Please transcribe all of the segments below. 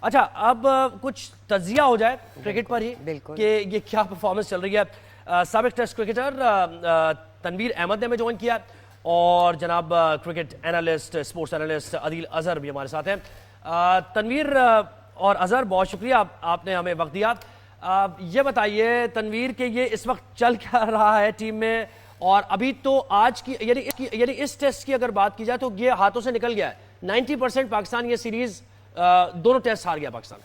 अच्छा, अब कुछ तजिया हो जाए क्रिकेट पर ही कि ये क्या परफॉर्मेंस चल रही है। साबिक टेस्ट क्रिकेटर तनवीर अहमद ने हमें ज्वाइन किया और जनाब cricket analyst, sports analyst Adeel Azhar भी हमारे साथ हैं। तनवीर और अजहर, बहुत शुक्रिया आपने हमें वक्त दिया। ये बताइए तनवीर कि ये इस वक्त चल क्या रहा है टीम में, और अभी तो आज की यानी इस टेस्ट की अगर बात की जाए तो ये हाथों से निकल गया है। 90% पाकिस्तान ये सीरीज दोनों टेस्ट हार गया पाकिस्तान।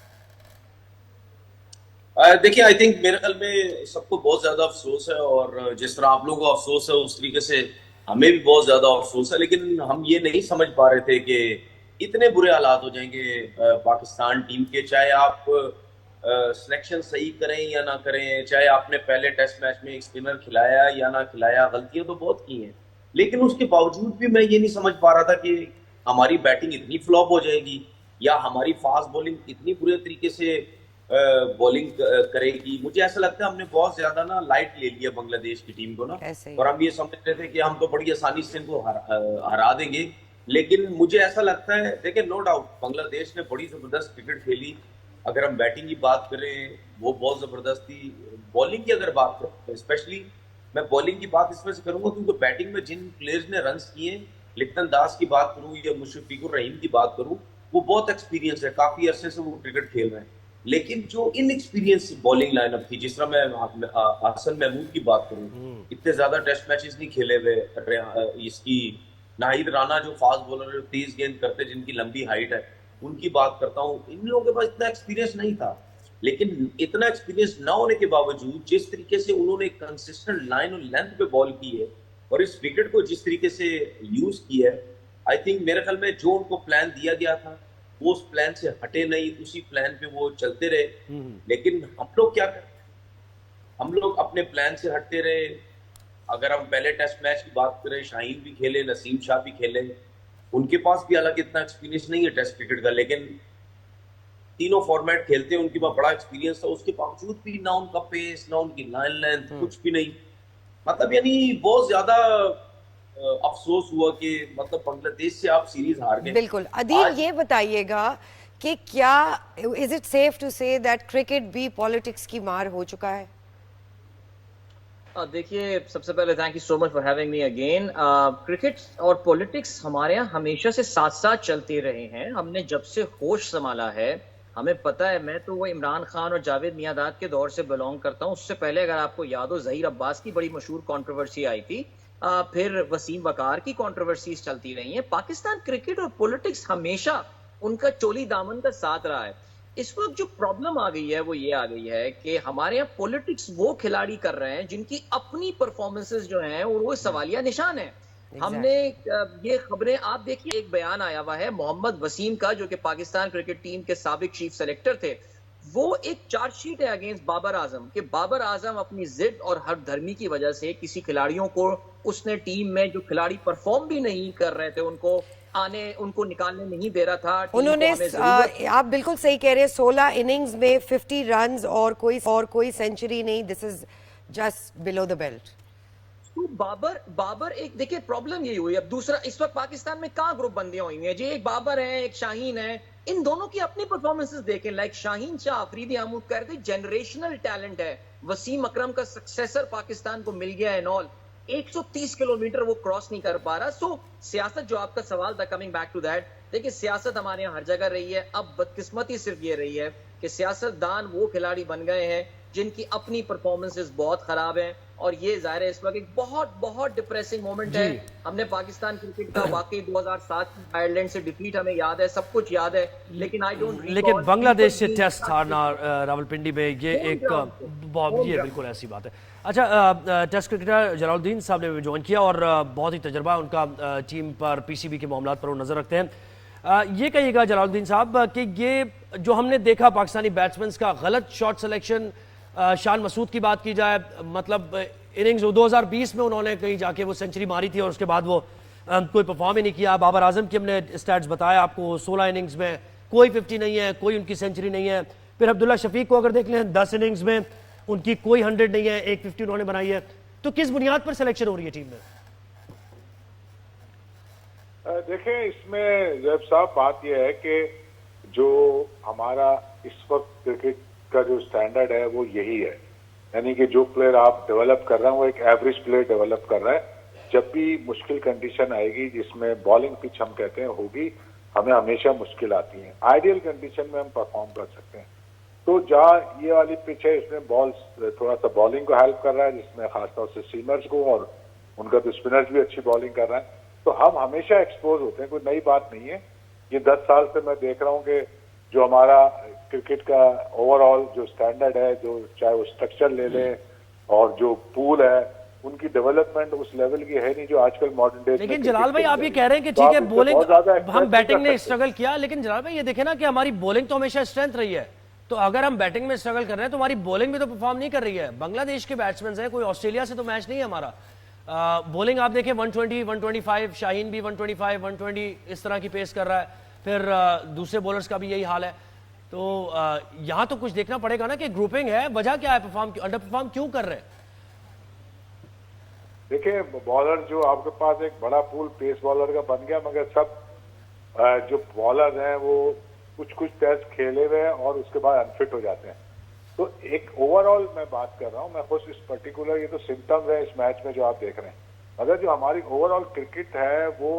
देखिए, आई थिंक मेरे ख्याल में सबको बहुत ज्यादा अफसोस है, और जिस तरह आप लोगों को अफसोस है उस तरीके से हमें भी बहुत ज्यादा अफसोस है। लेकिन हम ये नहीं समझ पा रहे थे कि इतने बुरे हालात हो जाएंगे पाकिस्तान टीम के। चाहे आप सिलेक्शन सही करें या ना करें, चाहे आपने पहले टेस्ट मैच में एक स्पिनर खिलाया या ना खिलाया, गलतियां तो बहुत की हैं, लेकिन उसके बावजूद भी मैं ये नहीं समझ पा रहा था कि हमारी बैटिंग इतनी फ्लॉप हो जाएगी या हमारी फास्ट बॉलिंग इतनी बुरे तरीके से बॉलिंग करेगी। मुझे ऐसा लगता है हमने बहुत ज्यादा ना लाइट ले लिया बांग्लादेश की टीम को ना, और हम ये समझ रहे थे कि हम तो बड़ी आसानी से इनको हरा देंगे। लेकिन मुझे ऐसा लगता है, देखिए, नो डाउट बांग्लादेश ने बड़ी जबरदस्त क्रिकेट खेली। अगर हम बैटिंग की बात करें वो बहुत जबरदस्त थी। बॉलिंग की अगर बात करें, स्पेशली मैं बॉलिंग की बात इसमें से करूंगा क्योंकि बैटिंग में जिन प्लेयर्स ने रन किए, लिप्टन दास की बात करूं या मुशफिकुर रहीम की बात करूं, वो बहुत एक्सपीरियंस है, काफी अरसे से वो क्रिकेट खेल रहे हैं। लेकिन जो इनएक्सपीरियंस बॉलिंग लाइनअप थी, जिस तरह मैं हसन महमूद की बात करूं, इतने ज्यादा टेस्ट मैचेस नहीं खेले हुए। इसकी नाहिद राना जो फास्ट बॉलर तेज गेंद करते, जिनकी लंबी हाइट है, उनकी बात करता हूं। इन लोगों के पास इतना एक्सपीरियंस नहीं था, लेकिन इतना एक्सपीरियंस ना होने के बावजूद जिस तरीके से उन्होंने कंसिस्टेंट लाइन और लेंथ पे बॉल की है और इस विकेट को जिस तरीके से यूज किया है, आई थिंक मेरे ख्याल में जो उनको प्लान दिया गया था वो उस प्लान से हटे नहीं, उसी प्लान पे वो चलते रहे। लेकिन हम लोग क्या कर, हम लोग अपने प्लान से हटते रहे। अगर हम पहले टेस्ट मैच की बात करें, शाहीन भी खेले, नसीम शाह भी खेले, उनके पास भी हालांकि इतना एक्सपीरियंस नहीं है टेस्ट क्रिकेट का, लेकिन तीनों फॉर्मेट खेलते हैं, उनके पास बड़ा एक्सपीरियंस था। उसके बावजूद भी ना उनका पेस, ना उनकी लाइन लेंथ, कुछ भी नहीं। मतलब यानी बहुत ज्यादा अफसोस हुआ कि मतलब बांग्लादेश से आप सीरीज हार गए। बिल्कुल। अदील, ये बताइएगा कि क्या is it safe to say that cricket भी पॉलिटिक्स की मार हो चुका है? देखिए, सबसे पहले thank you so much for having me again. Cricket और पॉलिटिक्स हमारे यहाँ हमेशा से साथ साथ चलते रहे हैं। हमने जब से होश संभाला है हमें पता है। मैं तो वो इमरान खान और जावेद मियांदाद के दौर से बिलोंग करता हूँ। उससे पहले अगर आपको याद हो, जहीर अब्बास की बड़ी मशहूर कंट्रोवर्सी आई थी, फिर वसीम वकार की कंट्रोवर्सीज चलती रही हैं। पाकिस्तान क्रिकेट और पॉलिटिक्स हमेशा उनका चोली दामन का साथ रहा है। इस वक्त जो प्रॉब्लम आ गई है वो ये आ गई है कि हमारे यहाँ पॉलिटिक्स वो खिलाड़ी कर रहे हैं जिनकी अपनी परफॉर्मेंसेस जो हैं और वो सवालिया निशान है। हमने ये खबरें, आप देखिए, एक बयान आया हुआ है मोहम्मद वसीम का, जो कि पाकिस्तान क्रिकेट टीम के साबिक चीफ सेलेक्टर थे। वो एक चार्जशीट है अगेंस्ट बाबर आजम कि बाबर आजम अपनी जिद और हरधर्मी की वजह से किसी खिलाड़ियों को, उसने टीम में जो खिलाड़ी परफॉर्म भी नहीं कर रहे थे उनको निकालने नहीं दे रहा था। उन्होंने आप बिल्कुल सही कह रहे हैं, 16 इनिंग्स में 50 रन्स और कोई सेंचुरी नहीं। This is just below the belt. तो बाबर एक, देखिए प्रॉब्लम यही हुई। अब दूसरा, इस वक्त पाकिस्तान में कहां ग्रुप बंदियां हुई हैं जी? एक बाबर है, एक शाहीन है। इन दोनों की अपनी परफॉर्मेंसेस देखें। लाइक शाहीन शाह, अफरीदी महमूद कह रहे थे जनरेशनल टैलेंट है। वसीम अकरम का सक्सेसर पाकिस्तान को मिल गया है। नॉल 130 किलोमीटर वो क्रॉस नहीं कर पा रहा। सो सियासत, जो आपका सवाल था, कमिंग बैक टू दैट, देखिए सियासत हमारे यहाँ हर जगह रही है। अब बदकिस्मती सिर्फ ये रही है कि सियासतदान वो खिलाड़ी बन गए हैं जिनकी अपनी परफॉर्मेंसेस बहुत खराब हैं, और ये जाहिर है इस वक्त एक बहुत बहुत डिप्रेसिंग मोमेंट है। हमने पाकिस्तान क्रिकेट का वाकई 2007 की आयरलैंड से डिफीट हमें याद है, सब कुछ याद है, लेकिन लेकिन बांग्लादेश से टेस्ट हारना रावलपिंडी में ये एक ये बिल्कुल ऐसी बात है। अच्छा, टेस्ट क्रिकेटर जलालुद्दीन साहब ने ज्वाइन किया और बहुत ही तजर्बा उनका टीम पर, पीसीबी के मामलों पर वो नजर रखते हैं। ये कहिएगा जलालुद्दीन साहब कि ये जो हमने देखा पाकिस्तानी बैट्समैन का गलत शॉट सिलेक्शन, शान मसूद की बात की जाए, मतलब इनिंग्स 2020 में उन्होंने कहीं जाके वो सेंचुरी मारी थी और उसके बाद वो कोई परफॉर्म ही नहीं किया। बाबर आजम की हमने स्टैट्स बताया आपको, 16 इनिंग्स में कोई 50 नहीं है, कोई उनकी सेंचुरी नहीं है। फिर अब्दुल्ला शफीक को अगर देख लें, 10 इनिंग्स में उनकी कोई 100 नहीं है, एक 50 उन्होंने बनाई है। तो किस बुनियाद पर सिलेक्शन हो रही है टीम में? देखें, इसमें जब साहब बात यह है कि जो हमारा इस वक्त क्रिकेट का जो स्टैंडर्ड है वो यही है, यानी कि जो प्लेयर आप डेवलप कर रहे हैं वो एक एवरेज प्लेयर डेवलप कर रहा है। जब भी मुश्किल कंडीशन आएगी जिसमें बॉलिंग पिच हम कहते हैं होगी, हमें हमेशा मुश्किल आती है। आइडियल कंडीशन में हम परफॉर्म कर सकते हैं। तो जहाँ ये वाली पिच है इसमें बॉल थोड़ा सा बॉलिंग को हेल्प कर रहा है, जिसमें खासतौर से सीमर्स को, और उनका तो स्पिनर्स भी अच्छी बॉलिंग कर रहा है। तो हम हमेशा एक्सपोज होते हैं, कोई नई बात नहीं है। ये 10 साल से मैं देख रहा हूँ कि जो हमारा क्रिकेट का ओवरऑल जो स्टैंडर्ड है, जो चाहे वो स्ट्रक्चर ले लें और जो पूल है, उनकी डेवलपमेंट उस लेवल की है नहीं जो आजकल मॉडर्न डे। लेकिन जलाल भाई आप ये कह रहे हैं कि ठीक है बॉलिंग हम बैटिंग ने स्ट्रगल किया, लेकिन जलाल भाई ये देखे ना कि हमारी बॉलिंग तो हमेशा स्ट्रेंथ रही है। तो अगर हम बैटिंग में स्ट्रगल कर रहे हैं तो हमारी बॉलिंग भी तो परफॉर्म नहीं कर रही है। बांग्लादेश के बैट्समैन है, कोई ऑस्ट्रेलिया से तो मैच नहीं है हमारा। बॉलिंग आप देखें 120, 125, शाहीन भी 125, 120 इस तरह की पेस कर रहा है। फिर दूसरे बॉलर्स का भी यही हाल है। तो यहाँ तो कुछ देखना पड़ेगा ना कि ग्रुपिंग है, वजह क्या है, अंडर परफॉर्म क्यों कर रहे हैं? देखिए बॉलर जो आपके पास एक बड़ा पूल पेस बॉलर का बन गया, मगर सब जो बॉलर हैं वो कुछ टेस्ट खेले हुए हैं और उसके बाद अनफिट हो जाते हैं। तो एक ओवरऑल मैं बात कर रहा हूँ, मैं खुद इस पर्टिकुलर, ये तो सिम्टम्स है इस मैच में जो आप देख रहे हैं, मगर जो हमारी ओवरऑल क्रिकेट है वो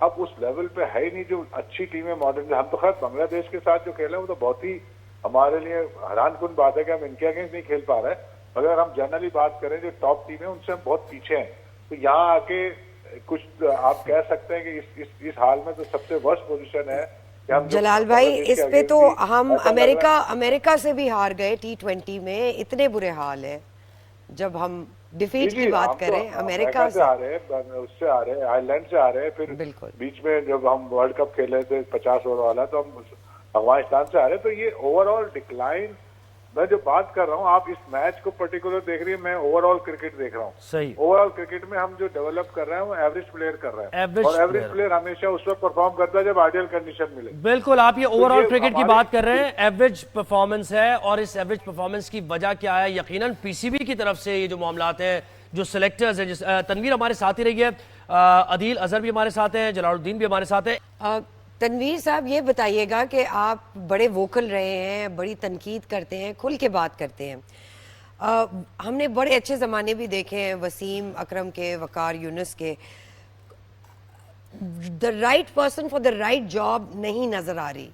अब उस लेवल पे है ही नहीं जो अच्छी टीमें मॉडर्न। हम तो खैर बांग्लादेश के साथ जो खेले वो तो बहुत ही हमारे लिए हैरानकुन बात है कि हम इनके अगेंस्ट नहीं खेल पा रहे हैं। अगर हम जनरली बात करें जो टॉप टीम है उनसे हम बहुत पीछे हैं। तो यहाँ आके कुछ आप कह सकते हैं कि इस हाल में तो सबसे वर्स्ट पोजीशन है कि हम जलाल भाई इस पे तो हम अमेरिका से भी हार गए T20 में, इतने बुरे हाल है। जब हम डिफीट की बात करें अमेरिका से आ रहे हैं, उससे आ रहे हैं, आयरलैंड से आ रहे हैं, फिर बीच में जब हम वर्ल्ड कप खेले थे 50 ओवर वाला तो हम अफगानिस्तान से आ रहे हैं। तो ये ओवरऑल डिक्लाइन, मैं जो बात कर रहा हूँ, आप इस मैच को पर्टिकुलर देख रही है, मैं ओवरऑल क्रिकेट देख रहा हूँ। सही, ओवरऑल क्रिकेट में हम जो डेवलप कर रहे हैं वो एवरेज प्लेयर कर रहे हैं, और एवरेज प्लेयर हमेशा उस वक्त परफॉर्म करता है जब आइडियल कंडीशन मिले। बिल्कुल, आप ये ओवरऑल क्रिकेट की बात कर रहे हैं, एवरेज परफॉर्मेंस है। और इस एवरेज परफॉर्मेंस की वजह क्या है? यकीनन पीसीबी की तरफ से ये जो मामलात हैं, जो सिलेक्टर्स हैं, तनवीर हमारे साथ ही रही है, अदील अजहर भी हमारे साथ हैं, जलालुद्दीन भी हमारे साथ है। तनवीर साहब ये बताइएगा कि आप बड़े वोकल रहे हैं, बड़ी तनकीद करते हैं, खुल के बात करते हैं। हमने बड़े अच्छे ज़माने भी देखे हैं, वसीम अकरम के, वकार यूनुस के। The right person for the right job नहीं नज़र आ रही।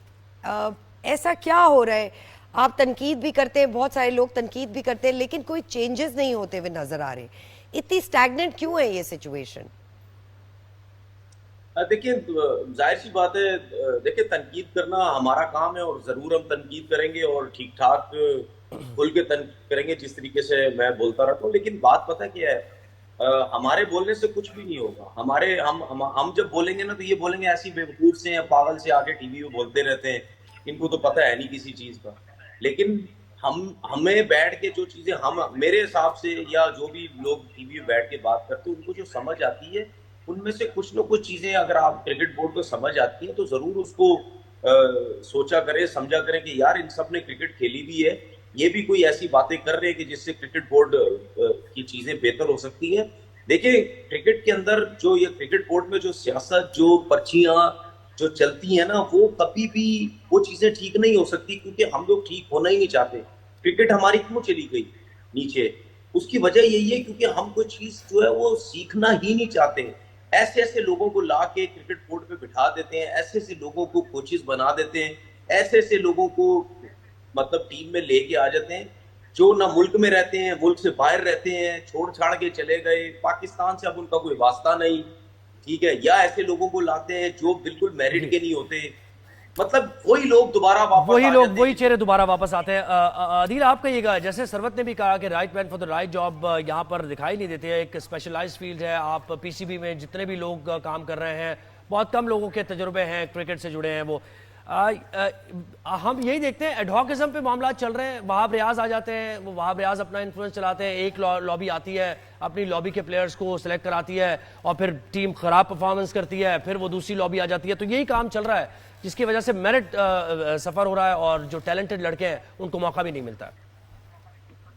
ऐसा क्या हो रहा है? आप तनकीद भी करते हैं, बहुत सारे लोग तनकीद भी करते हैं, लेकिन कोई चेंजेस नहीं होते हुए नज़र आ रहे। इतनी स्टैग्नेंट क्यों है ये सिचुएशन? देखिए जाहिर सी बात है, देखिए तनकीद करना हमारा काम है और जरूर हम तनकीद करेंगे और ठीक ठाक खुल के तनकीद करेंगे जिस तरीके से मैं बोलता रहता हूँ। लेकिन बात पता क्या है, हमारे बोलने से कुछ भी नहीं होगा। हम जब बोलेंगे ना तो ये बोलेंगे ऐसी बेवकूफ से या पागल से आके टीवी में बोलते रहते हैं, इनको तो पता है नहीं किसी चीज का। लेकिन हमें बैठ के जो चीजें मेरे हिसाब से या जो भी लोग टीवी में बैठ के बात करते हैं उनको जो समझ आती है उनमें से कुछ न कुछ चीजें अगर आप क्रिकेट बोर्ड को समझ आती है तो जरूर उसको सोचा करें, समझा करें कि यार इन सब ने क्रिकेट खेली भी है, ये भी कोई ऐसी बातें कर रहे हैं कि जिससे क्रिकेट बोर्ड की चीजें बेहतर हो सकती है। देखिए क्रिकेट के अंदर जो ये क्रिकेट बोर्ड में जो सियासत, जो पर्चियां जो चलती है ना, वो कभी भी वो चीजें ठीक नहीं हो सकती, क्योंकि हम लोग ठीक होना ही नहीं चाहते। क्रिकेट हमारी क्यों चली गई नीचे? उसकी वजह यही है क्योंकि हम कोई चीज जो है वो सीखना ही नहीं चाहते। ऐसे ऐसे लोगों को ला के क्रिकेट बोर्ड पे बिठा देते हैं, ऐसे ऐसे लोगों को कोचेस बना देते हैं, ऐसे ऐसे लोगों को मतलब टीम में लेके आ जाते हैं जो ना मुल्क में रहते हैं, मुल्क से बाहर रहते हैं, छोड़ छाड़ के चले गए, पाकिस्तान से अब उनका कोई वास्ता नहीं, ठीक है, या ऐसे लोगों को लाते हैं जो बिल्कुल मेरिट के नहीं होते। मतलब वही लोग दोबारा वापस वही चेहरे दोबारा वापस आते हैं। अदील आप कहिएगा, जैसे सरवत ने भी कहा कि right man for the right job यहाँ पर दिखाई नहीं देते हैं, एक स्पेशलाइज्ड फील्ड है। आप पीसीबी में जितने भी लोग काम कर रहे हैं, बहुत कम लोगों के तजुर्बे हैं क्रिकेट से जुड़े हैं वो। हम यही देखते हैं एडहॉकिज्म पे मामला चल रहे हैं, वहाब रियाज आ जाते हैं, वो वहाब रियाज अपना इन्फ्लुएंस चलाते हैं, एक लॉबी आती है अपनी लॉबी के प्लेयर्स को सिलेक्ट कराती है और फिर टीम खराब परफॉर्मेंस करती है, फिर वो दूसरी लॉबी आ जाती है। तो यही काम चल रहा है जिसकी वजह से मेरिट सफर हो रहा है और जो टैलेंटेड लड़के हैं उनको मौका भी नहीं मिलता है।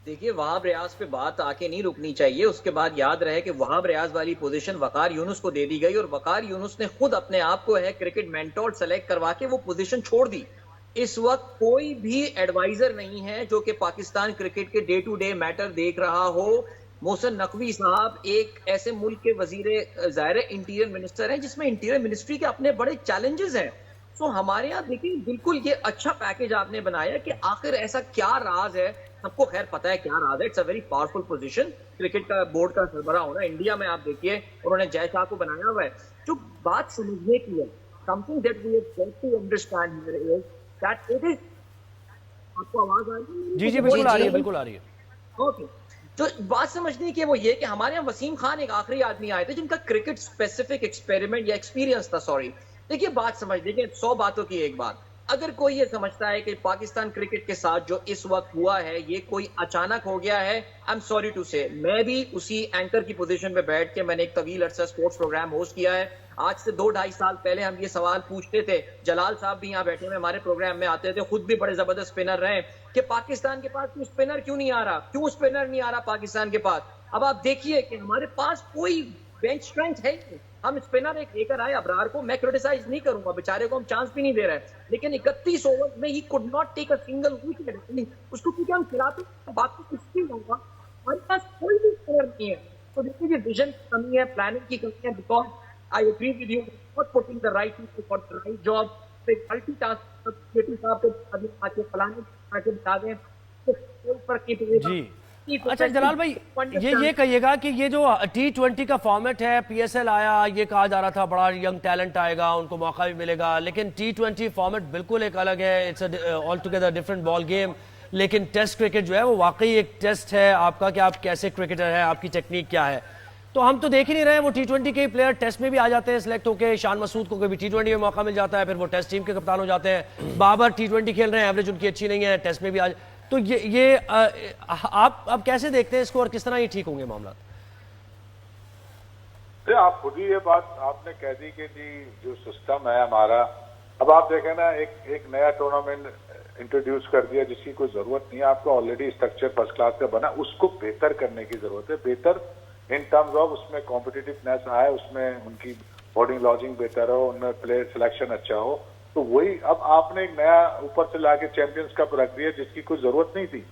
देखिए वहाब रियाज पे बात आके नहीं रुकनी चाहिए। उसके बाद याद रहे कि वहाब रियाज वाली पोजीशन वकार यूनुस को दे दी गई और वकार यूनुस ने खुद अपने आप को है क्रिकेट मेंटोर सेलेक्ट करवा के वो पोजीशन छोड़ दी। इस वक्त कोई भी एडवाइजर नहीं है जो कि पाकिस्तान क्रिकेट के डे टू डे मैटर देख रहा हो। मोहसिन नकवी साहब एक ऐसे मुल्क के वजीर ज़ाहिर इंटीरियर मिनिस्टर हैं जिसमें इंटीरियर मिनिस्ट्री के अपने बड़े चैलेंजेस हैं। सो हमारे यहाँ देखिए बिल्कुल ये अच्छा पैकेज आपने बनाया कि आखिर ऐसा क्या राज है। सबको खैर पता है क्या राज है। It's a very powerful position cricket का बोर्ड का सरबरा होना। इंडिया में आप देखिए उन्होंने जय शाह को बनाया हुआ है। जो बात समझने की है, something that we have got to understand here is that it is. आपको आवाज आ रही है? जी जी बिल्कुल आ रही है, बिल्कुल आ रही है। ओके, तो बात समझने की वो ये कि हमारे यहाँ वसीम खान एक आखिरी आदमी आए थे जिनका क्रिकेट स्पेसिफिक एक्सपेरिमेंट या एक्सपीरियंस था। सॉरी, देखिए बात समझ लीजिए, 100 बातों की एक बात। अगर कोई ये समझता है कि पाकिस्तान क्रिकेट के साथ जो इस वक्त हुआ है ये कोई अचानक हो गया है, आई एम सॉरी टू से, मैं भी उसी एंकर की पोजीशन पे बैठ के मैंने एक तवील अरसा स्पोर्ट्स प्रोग्राम होस्ट किया है। आज से 2-2.5 साल पहले हम ये सवाल पूछते थे, जलाल साहब भी यहाँ बैठे हुए हमारे प्रोग्राम में आते थे, खुद भी बड़े जबरदस्त स्पिनर रहे, कि पाकिस्तान के पास क्यों स्पिनर क्यों नहीं आ रहा, क्यों स्पिनर नहीं आ रहा पाकिस्तान के पास। अब आप देखिए कि हमारे पास कोई बेंच स्ट्रेंथ है नहीं। हम स्पिनर एक लेकर आए अबरार को, मैं क्रिटिसाइज नहीं करूंगा, बेचारे को हम चांस भी नहीं दे रहे हैं, लेकिन 31 ओवर में ही could not take a single wicket. उसको क्योंकि हम खिलाते हैं, बाकी कुछ नहीं होगा। हमारे पास कोई भी स्पिनर नहीं है। तो देखिए विजन की कमी है, प्लानिंग की कमी है, because I agree with you, not putting the right people for the right job. Multi task साहब को आके फलाने आके बता दें तो कोई फर्क नहीं पड़ेगा। जी अच्छा जलाल भाई, ये कहिएगा कि ये जो T20 का फॉर्मेट है, PSL आया, ये कहा जा रहा था बड़ा यंग टैलेंट आएगा, उनको मौका भी मिलेगा, लेकिन T20 फॉर्मेट बिल्कुल एक अलग है, it's all together different ball game. लेकिन टेस्ट क्रिकेट जो है वो वाकई एक टेस्ट है आपका कि आप कैसे क्रिकेटर हैं, आपकी टेक्निक क्या है। तो हम तो देख ही नहीं रहे, वो T20 के प्लेयर टेस्ट में भी आ जाते हैं सिलेक्ट होकर। शान मसूद को कभी T20 में मौका मिल जाता है, फिर वो टेस्ट टीम के कप्तान हो जाते हैं। बाबर T20 खेल रहे हैं, एवरेज उनकी अच्छी नहीं है, टेस्ट में भी आ। तो ये आप कैसे देखते हैं इसको और किस तरह ये ठीक होंगे मामला? आप खुद ही ये बात आपने कह दी कि जी जो सिस्टम है हमारा, अब आप देखें ना, एक नया टूर्नामेंट इंट्रोड्यूस कर दिया जिसकी कोई जरूरत नहीं है। आपका ऑलरेडी स्ट्रक्चर फर्स्ट क्लास का बना, उसको बेहतर करने की जरूरत है। बेहतर इन टर्म्स ऑफ उसमें कॉम्पिटिटिवनेस आए, उसमें उनकी बोर्डिंग लॉजिंग बेहतर हो, उनमें प्लेयर सिलेक्शन अच्छा हो। तो वही अब आपने एक नया ऊपर से लाके चैंपियंस कप रख दिया जिसकी कोई जरूरत नहीं थी।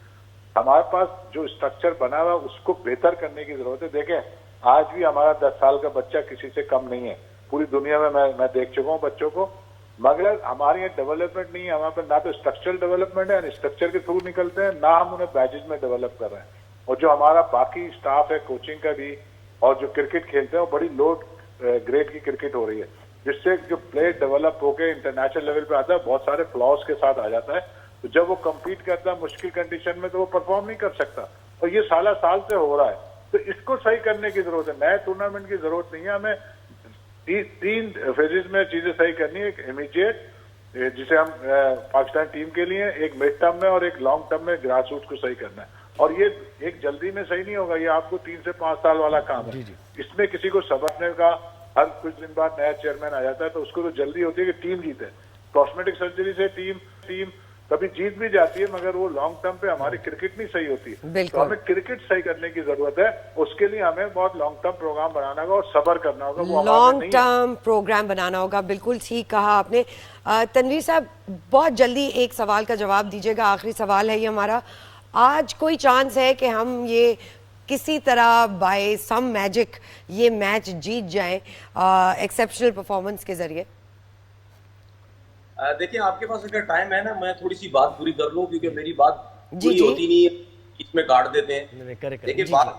हमारे पास जो स्ट्रक्चर बना हुआ उसको बेहतर करने की जरूरत है। देखें आज भी हमारा 10 साल का बच्चा किसी से कम नहीं है पूरी दुनिया में। मैं देख चुका हूँ बच्चों को, मगर हमारे यहाँ डेवलपमेंट नहीं है। हमारे पास ना तो स्ट्रक्चरल डेवलपमेंट है, स्ट्रक्चर के थ्रू निकलते हैं, ना हम उन्हें बैचेज में डेवलप कर रहे हैं। और जो हमारा बाकी स्टाफ है कोचिंग का भी, और जो क्रिकेट खेलते हैं वो बड़ी लो ग्रेड की क्रिकेट हो रही है, जिससे जो प्लेयर डेवलप होकर इंटरनेशनल लेवल पे आता है बहुत सारे फ्लॉज के साथ आ जाता है। तो जब वो कम्पीट करता है मुश्किल कंडीशन में तो वो परफॉर्म नहीं कर सकता, और ये साल से हो रहा है। तो इसको सही करने की जरूरत है, नए टूर्नामेंट की जरूरत नहीं है। हमें 3 फेजेस में चीजें सही करनी है। एक इमीडिएट जिसे हम पाकिस्तान टीम के लिए, एक मिड टर्म में और एक लॉन्ग टर्म में ग्रास रूट को सही करना है। और ये एक जल्दी में सही नहीं होगा, ये आपको 3 से 5 साल वाला काम है। इसमें किसी को समझने का, हर कुछ दिन बाद नया चेयरमैन आ जाता है तो उसको तो जल्दी होती है कि टीम जीते। कॉस्मेटिक सर्जरी से टीम कभी जीत भी जाती है, मगर वो लॉन्ग टर्म पे हमारी क्रिकेट नहीं सही होती। तो हमें क्रिकेट सही करने की जरूरत है, उसके लिए हमें बहुत लॉन्ग टर्म प्रोग्राम बनाना होगा और सब्र करना होगा। वो लॉन्ग टर्म प्रोग्राम बनाना होगा, बिल्कुल ठीक कहा आपने। तनवीर साहब बहुत जल्दी एक सवाल का जवाब दीजिएगा, आखिरी सवाल है ये हमारा। आज कोई चांस है कि हम ये किसी तरह बाय सम मैजिक ये मैच जीत जाएं एक्सेप्शनल परफॉर्मेंस के जरिए? देखिए आपके पास अगर टाइम है ना, मैं थोड़ी सी बात पूरी कर लूं, क्योंकि मेरी बात पूरी होती नहीं है, इसमें काट देते हैं। देखिए बात,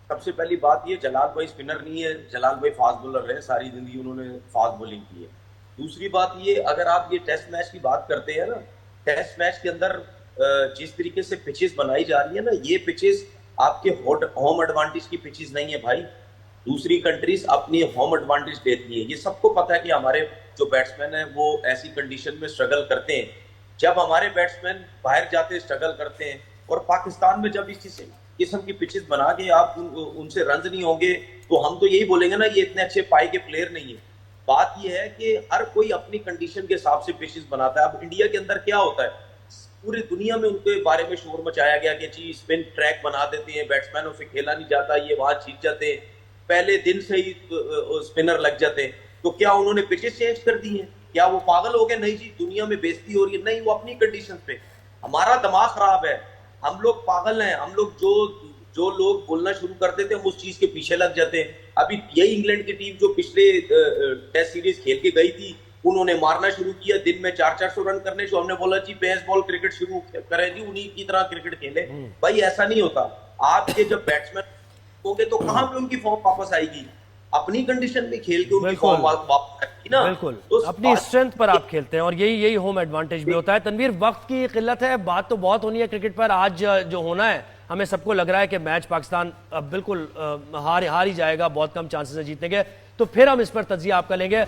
सबसे पहली बात ये, जलाल भाई स्पिनर नहीं है, जलाल भाई फास्ट बॉलर है, सारी जिंदगी उन्होंने फास्ट बॉलिंग की है। दूसरी बात ये, अगर आप ये टेस्ट मैच की बात करते हैं ना, टेस्ट मैच के अंदर जिस तरीके से पिचेस बनाई जा रही है ना, ये पिचेस आपके होम एडवांटेज की पिचेस नहीं है भाई। दूसरी कंट्रीज अपनी होम एडवांटेज देती है, ये सबको पता है कि हमारे जो बैट्समैन हैं वो ऐसी कंडीशन में स्ट्रगल करते हैं। जब हमारे बैट्समैन बाहर जाते स्ट्रगल करते हैं, और पाकिस्तान में जब इस किस्म की पिचेस बना के आप उनसे रन नहीं होंगे, तो हम तो यही बोलेंगे ना, ये इतने अच्छे पाई के प्लेयर नहीं है। बात ये है कि हर कोई अपनी कंडीशन के हिसाब से पिचेस बनाता है। अब इंडिया के अंदर क्या होता है, पूरी दुनिया में उनके बारे में शोर मचाया गया कि जी स्पिन ट्रैक बना देते हैं, बैट्समैनों से खेला नहीं जाता, ये वहां जीत जाते हैं, पहले दिन से ही स्पिनर लग जाते हैं। तो क्या उन्होंने पिचेस चेंज कर दी हैं? क्या वो पागल हो गए? नहीं जी, दुनिया में बेइज्जती हो रही है। नहीं, वो अपनी कंडीशन पे। हमारा दिमाग खराब है, हम लोग पागल हैं। हम लोग जो लोग बोलना शुरू कर देते हैं, हम उस चीज के पीछे लग जाते हैं। अभी यही इंग्लैंड की टीम जो पिछले टेस्ट सीरीज खेल के गई थी, उन्होंने मारना शुरू किया दिन में 400-400 रन करने से। हमने बोला जी बेसबॉल क्रिकेट शुरू करें जी, उन्हीं की तरह क्रिकेट खेले। भाई ऐसा नहीं होता। आपके जब बैट्समैन होंगे तो कहां पे उनकी फॉर्म वापस आएगी? अपनी कंडीशन में खेल के उनकी फॉर्म वापस आएगी ना। बिल्कुल, तो अपनी स्ट्रेंथ पर आप खेलते हैं और यही होम एडवांटेज भी होता है। तनवीर, वक्त की किल्लत है, बात तो बहुत होनी है क्रिकेट पर। आज जो होना है, हमें सबको लग रहा है कि मैच पाकिस्तान अब बिल्कुल हार ही जाएगा, बहुत कम चांसेस है जीतने के। तो फिर हम इस पर तज्जिया आपका लेंगे।